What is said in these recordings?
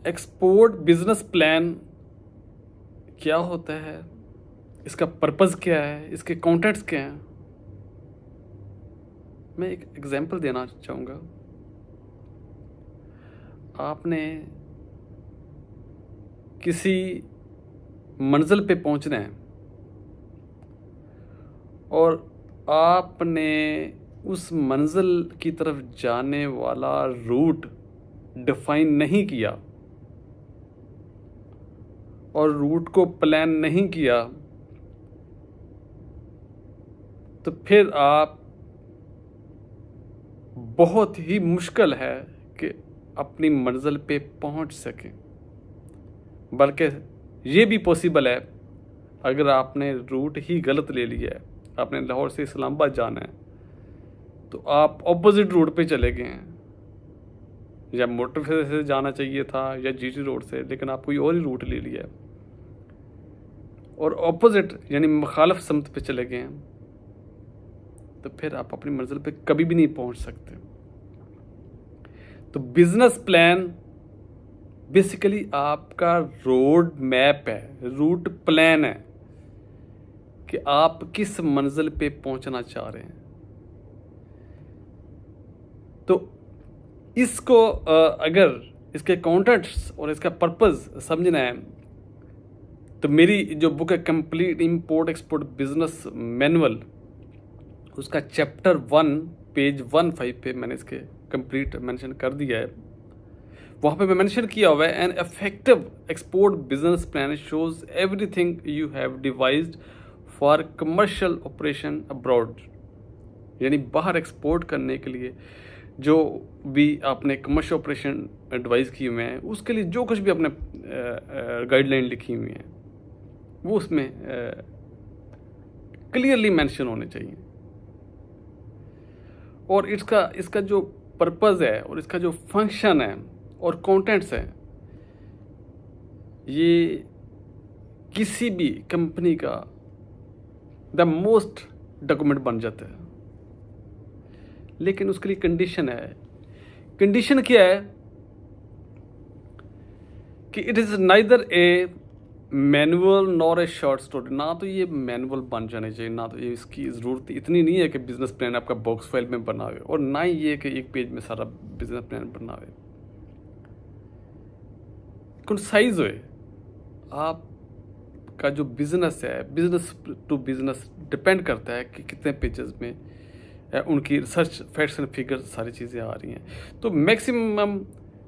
Export business plan क्या होता है, इसका पर्पस क्या है, इसके कंटेंट्स क्या हैं। मैं एक एग्जांपल देना चाहूँगा। आपने किसी मंजिल पे पहुंचना है और आपने उस मंजिल की तरफ जाने वाला रूट डिफाइन नहीं किया और रूट को प्लान नहीं किया, तो फिर आप बहुत ही मुश्किल है कि अपनी मंजिल पे पहुंच सकें। बल्कि ये भी पॉसिबल है, अगर आपने रूट ही गलत ले लिया है, आपने लाहौर से इस्लामाबाद जाना है, तो आप ऑपोजिट रूट पे चले गए हैं, या मोटरवे से जाना चाहिए था या जीटी रोड से, लेकिन आप कोई और ही रूट ले लिया है और ऑपोजिट यानी मुखालिफ समत पे चले गए हैं, तो फिर आप अपनी मंजिल पे कभी भी नहीं पहुंच सकते। तो बिजनेस प्लान बेसिकली आपका रोड मैप है, रूट प्लान है कि आप किस मंजिल पे पहुंचना चाह रहे हैं। तो इसको अगर इसके कंटेंट्स और इसका पर्पस समझना है, तो मेरी जो बुक है complete import export business manual, उसका चैप्टर 1 पेज 15 पे मैंने इसके कंप्लीट मेंशन कर दिया है। वहाँ पे मैं मेंशन किया हुआ है, an effective export business plan shows everything you have devised for commercial operation abroad. यानी बाहर एक्सपोर्ट करने के लिए जो भी आपने कमर्शियल ऑपरेशन एडवाइस किए हुए हैं, उसके लिए जो कुछ भी आपने गाइडलाइन लिखी हुई हैं, वो उसमें क्लियरली मेंशन होने चाहिए। और इसका जो पर्पस है और इसका जो फंक्शन है और कंटेंट्स है, ये किसी भी कंपनी का द मोस्ट डॉक्यूमेंट बन जाता है। लेकिन उसके लिए कंडीशन है। कंडीशन क्या है कि it is neither A manual nor a short story. ना तो ये मैनुअल बन जाने चाहिए, ना तो ये इसकी ज़रूरत इतनी नहीं है कि बिजनेस प्लान आपका बॉक्स फाइल में बनावे, और ना ही ये कि एक पेज में सारा बिजनेस प्लान बनावे। कंसाइज होए। आपका जो बिजनेस है, बिजनेस टू बिजनेस डिपेंड करता है कि कितने पेजेस में उनकी रिसर्च फैक्ट्स एंड फिगर्स सारी चीज़ें आ रही हैं। तो मैक्सिमम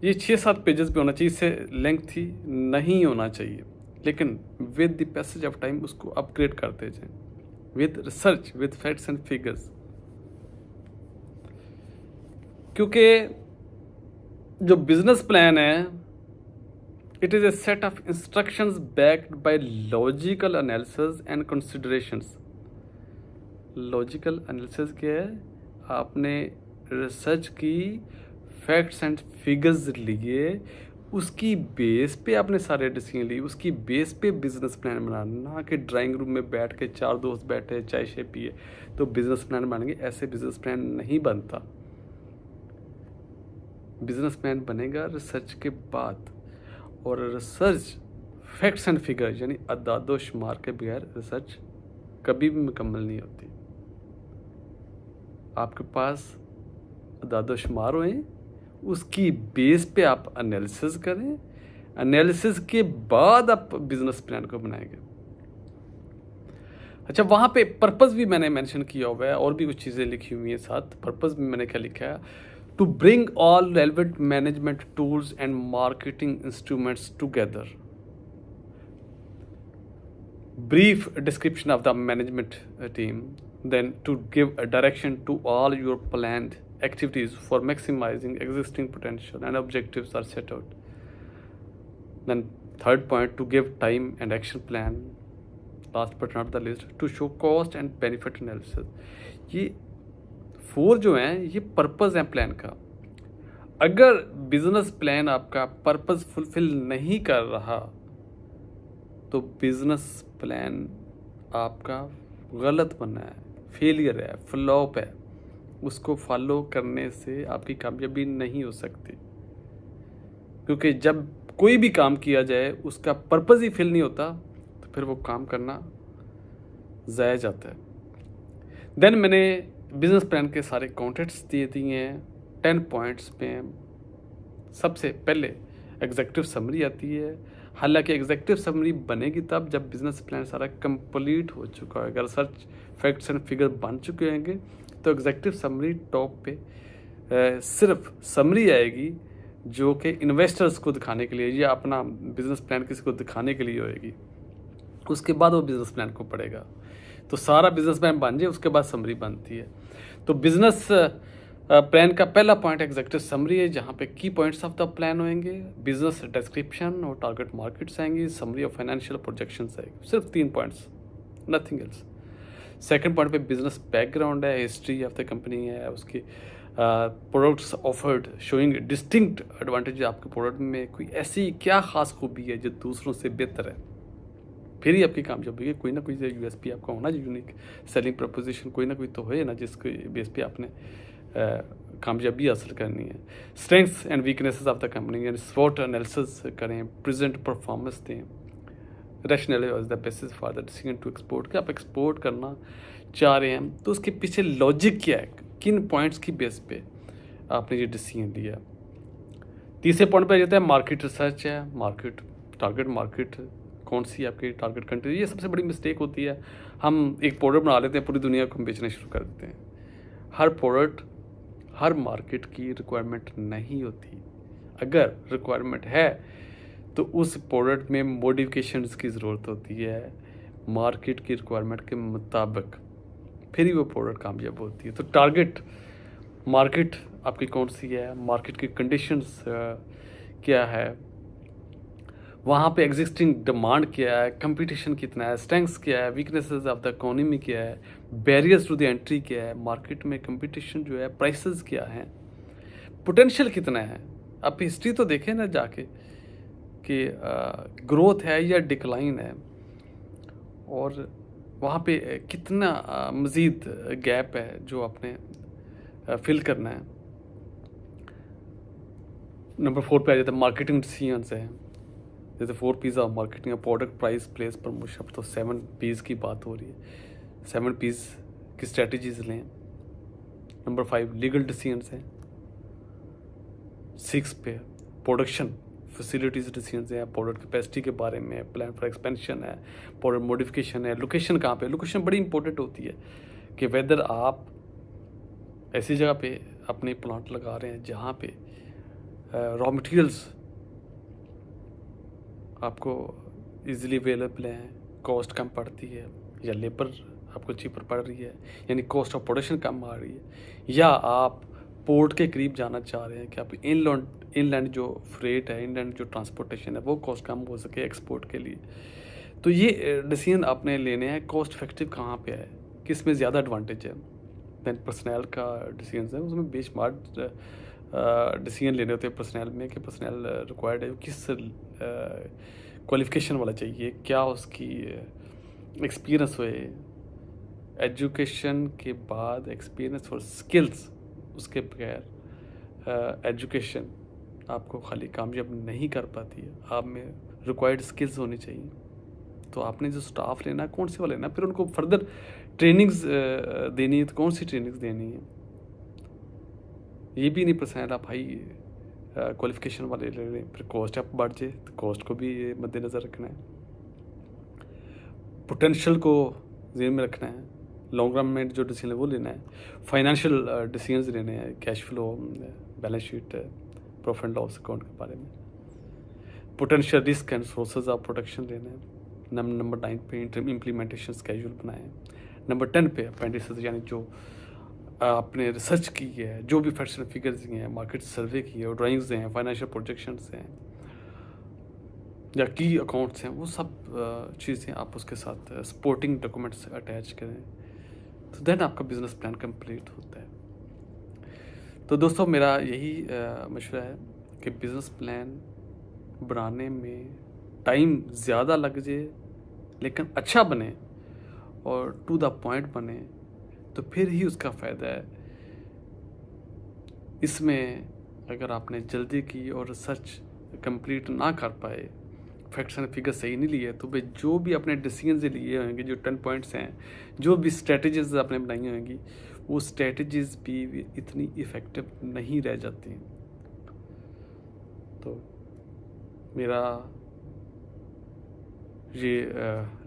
ये 6-7 पेजेस पे होना चाहिए, इससे लेंथ ही नहीं होना चाहिए। लेकिन with the passage of time उसको अपग्रेड करते जाएं with research, with facts and figures. क्योंकि जो बिजनेस प्लान है, it is a set of instructions backed by logical analysis and considerations. Logical analysis क्या है? आपने रिसर्च की, फैक्ट्स एंड फिगर्स लिए, उसकी बेस पे आपने सारे डिसीजन लिए, उसकी बेस पे बिजनेस प्लान बनाना। ना कि ड्राइंग रूम में बैठ के 4 दोस्त बैठे चाय शे पिए तो बिजनेस प्लान बनेंगे, ऐसे बिजनेस प्लान नहीं बनता। बिजनेस प्लान बनेगा रिसर्च के बाद, और रिसर्च फैक्ट्स एंड फिगर यानी अदादो शुमार के बगैर रिसर्च कभी भी मुकम्मल नहीं होती। आपके पास अदादो शुमार हुए, उसकी बेस पे आप एनालिसिस करें, एनालिसिस के बाद आप बिजनेस प्लान को बनाएंगे। अच्छा, वहाँ पे पर्पस भी मैंने मेंशन किया हुआ है और भी कुछ चीज़ें लिखी हुई हैं साथ। पर्पस में मैंने क्या लिखा है? To bring all relevant management tools and marketing instruments together. Brief description of the management team, then to give a direction to all your planned activities for maximizing existing potential and objectives are set out. Then third point, to give time and action plan. Last but not the least, to show cost and benefit analysis. ये 4 जो हैं, ये purpose है plan का। अगर business plan आपका purpose fulfil नहीं कर रहा, तो बिजनेस प्लान आपका गलत बना है, फेलियर है, फ्लॉप है। उसको फॉलो करने से आपकी कामयाबी नहीं हो सकती, क्योंकि जब कोई भी काम किया जाए उसका पर्पज़ ही फिल नहीं होता तो फिर वो काम करना ज़ाया जाता है। देन मैंने बिजनेस प्लान के सारे कॉन्टेंट्स दिए दिए हैं 10 पॉइंट्स में। सबसे पहले एग्जीक्यूटिव समरी आती है। हालांकि एग्जीक्यूटिव समरी बनेगी तब जब बिजनेस प्लान सारा कंप्लीट हो चुका है। अगर सर्च फैक्ट्स एंड फिगर बन चुके होंगे तो एग्जीक्यूटिव समरी टॉप पे सिर्फ समरी आएगी जो कि इन्वेस्टर्स को दिखाने के लिए या अपना बिजनेस प्लान किसी को दिखाने के लिए होएगी। उसके बाद वो बिजनेस प्लान को पढ़ेगा। तो सारा बिजनेस प्लान बन जाए उसके बाद समरी बनती है। तो बिजनेस प्लान का पहला पॉइंट एग्जीक्यूटिव समरी है, जहाँ पे की पॉइंट्स ऑफ द प्लान होंगे, बिजनेस डिस्क्रिप्शन और टारगेट मार्केट्स आएंगी, समरी ऑफ फाइनेंशियल प्रोजेक्शंस आएगी। सिर्फ 3 points, nothing else. Second point पे बिजनेस बैकग्राउंड है, हिस्ट्री ऑफ द कंपनी है, उसकी products offered showing distinct advantage. आपके प्रोडक्ट में कोई ऐसी क्या खास खूबी है जो दूसरों से बेहतर है, फिर ही आपकी कामयाबी है। कोई ना कोई यूएसपी आपका होना, यूनिक सेलिंग प्रपोजिशन कोई ना कोई तो है ना जिसके बेस पे आपने कामयाबी हासिल करनी है। Strengths and weaknesses of the company यानी स्वॉट एनालिसिस करें, प्रेजेंट परफॉर्मेंस दें, rationale was the basis for the decision to export. कि आप एक्सपोर्ट करना चाह रहे हैं तो उसके पीछे लॉजिक क्या है, किन पॉइंट्स की बेस पे आपने ये डिसीजन लिया। तीसरे पॉइंट पे आ जाता है मार्केट रिसर्च है, मार्केट टारगेट मार्केट कौन सी आपकी टारगेट कंट्री। ये सबसे बड़ी मिस्टेक होती है, हम एक प्रोडक्ट बना लेते हैं, पूरी दुनिया को हम बेचना शुरू कर देते हैं। हर प्रोडक्ट हर मार्केट की रिक्वायरमेंट नहीं होती। अगर रिक्वायरमेंट है तो उस प्रोडक्ट में मॉडिफिकेशंस की ज़रूरत होती है मार्केट की रिक्वायरमेंट के मुताबिक, फिर ही वो प्रोडक्ट कामयाब होती है। तो टारगेट मार्केट आपकी कौन सी है, मार्केट की कंडीशंस क्या है, वहाँ पे एग्जिस्टिंग डिमांड क्या है, कंपटीशन कितना है, स्ट्रेंथ्स क्या है, वीकनेसेस ऑफ द इकोनॉमी क्या है, बैरियर्स टू द एंट्री क्या है, मार्केट में कंपटीशन जो है प्राइसेस क्या हैं, पोटेंशियल कितना है। आप हिस्ट्री तो देखें ना जाके कि ग्रोथ है या डिक्लाइन है, और वहाँ पे कितना मज़ीद गैप है जो आपने फिल करना है। नंबर 4 पे आ जाता है मार्केटिंग डिसीजंस है, जैसे 4 P's of marketing, product, price, place, promotion. अब तो 7 P's की बात हो रही है, 7 P's की स्ट्रेटजीज लें। नंबर 5 लीगल डिसीजंस हैं। 6 पे प्रोडक्शन फैसिलिटीज़ डिसीजंस हैं, प्रोडक्ट कैपेसिटी के बारे में, प्लान फॉर एक्सपेंशन है, प्रोडक्ट मॉडिफिकेशन है, लोकेशन कहाँ पे। लोकेशन बड़ी इंपॉर्टेंट होती है कि वेदर आप ऐसी जगह पे अपने प्लांट लगा रहे हैं जहाँ पे रॉ मटेरियल्स आपको इजीली अवेलेबल हैं, कॉस्ट कम पड़ती है, या लेबर आपको चीपर पड़ रही है यानी कॉस्ट ऑफ प्रोडक्शन कम आ रही है, या आप पोर्ट के करीब जाना चाह रहे हैं कि आप इनलैंड जो फ्रेट है, इनलैंड जो ट्रांसपोर्टेशन है वो कॉस्ट कम हो सके एक्सपोर्ट के लिए। तो ये डिसीजन आपने लेने हैं कॉस्ट इफेक्टिव कहाँ पे है, किस में ज़्यादा एडवांटेज है। दैन पर्सनल का डिसीजन है, उसमें बेशमार डिसीजन लेने होते हैं पर्सनल में कि पर्सनल रिक्वायर्ड है, किस क्वालिफिकेशन वाला चाहिए, क्या उसकी एक्सपीरियंस हुए, एजुकेशन के बाद एक्सपीरियंस और स्किल्स। उसके बगैर एजुकेशन आपको खाली कामयाब नहीं कर पाती है, आप में रिक्वायर्ड स्किल्स होनी चाहिए। तो आपने जो स्टाफ लेना कौन से वाला लेना, फिर उनको फर्दर ट्रेनिंग्स देनी है तो कौन सी ट्रेनिंग्स देनी है। ये भी नहीं पसंद आप भाई क्वालिफिकेशन वाले ले रहे हैं, फिर कॉस्ट आप बढ़ जाए तो कॉस्ट को भी मद्देनज़र रखना है, पोटेंशियल को ज़हन में रखना है, लॉन्ग रन में जो डिसीजन है वो लेना है, फाइनेंशियल डिसीजंस लेने हैं, cash flow, balance sheet, profit and loss account के बारे में, potential risk and sources of protection लेना है। नंबर 9 पे इम्प्लीमेंटेशन स्केड्यूल बनाएं। नंबर 10 पे अपेंडिसेस यानी जो आपने रिसर्च की है, जो भी फैक्ट्स एंड फिगर्स दिए हैं, मार्केट सर्वे की है, ड्राइंग्स हैं, फाइनेंशियल प्रोजेक्शंस हैं या की अकाउंट्स हैं, वो सब चीज़ें आप उसके साथ सपोर्टिंग डॉक्यूमेंट्स अटैच करें, तो देन आपका बिजनेस प्लान कंप्लीट होता है। तो दोस्तों मेरा यही मशवरा है कि बिज़नेस प्लान बनाने में टाइम ज़्यादा लग जाए लेकिन अच्छा बने और टू द पॉइंट बने तो फिर ही उसका फ़ायदा है। इसमें अगर आपने जल्दी की और रिसर्च कंप्लीट ना कर पाए, फैक्ट्स एंड फिगर सही नहीं लिए, तो वे जो भी अपने डिसीजन लिए होंगे, जो 10 पॉइंट्स हैं, जो भी स्ट्रेटजीज आपने बनाई होंगी, वो स्ट्रेटजीज भी इतनी इफ़ेक्टिव नहीं रह जाती। तो मेरा ये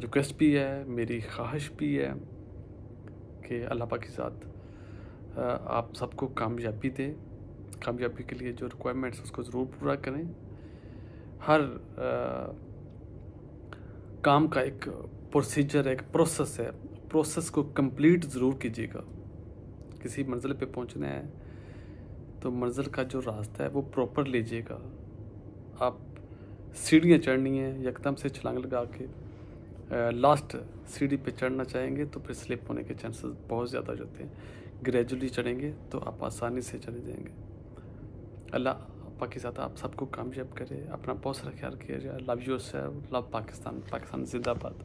रिक्वेस्ट भी है, मेरी ख्वाहिश भी है कि अल्लाह पाक के साथ आप सबको कामयाबी दे। कामयाबी के लिए जो रिक्वायरमेंट्स उसको ज़रूर पूरा करें। हर काम का एक प्रोसीजर है, एक प्रोसेस है, प्रोसेस को कंप्लीट ज़रूर कीजिएगा। किसी मंजिल पे पहुंचना है तो मंजिल का जो रास्ता है वो प्रॉपर लीजिएगा। आप सीढ़ियाँ चढ़नी है, एकदम से छलांग लगा के लास्ट सीढ़ी पे चढ़ना चाहेंगे तो फिर स्लिप होने के चांसेस बहुत ज़्यादा हो जाते हैं। ग्रेजुअली चढ़ेंगे तो आप आसानी से चले जाएंगे। अल्लाह पाक के साथ आप सबको कामयाब करे। अपना बहुत सारा ख्याल किया जाए। Love yourself, love Pakistan, Pakistan जिंदाबाद।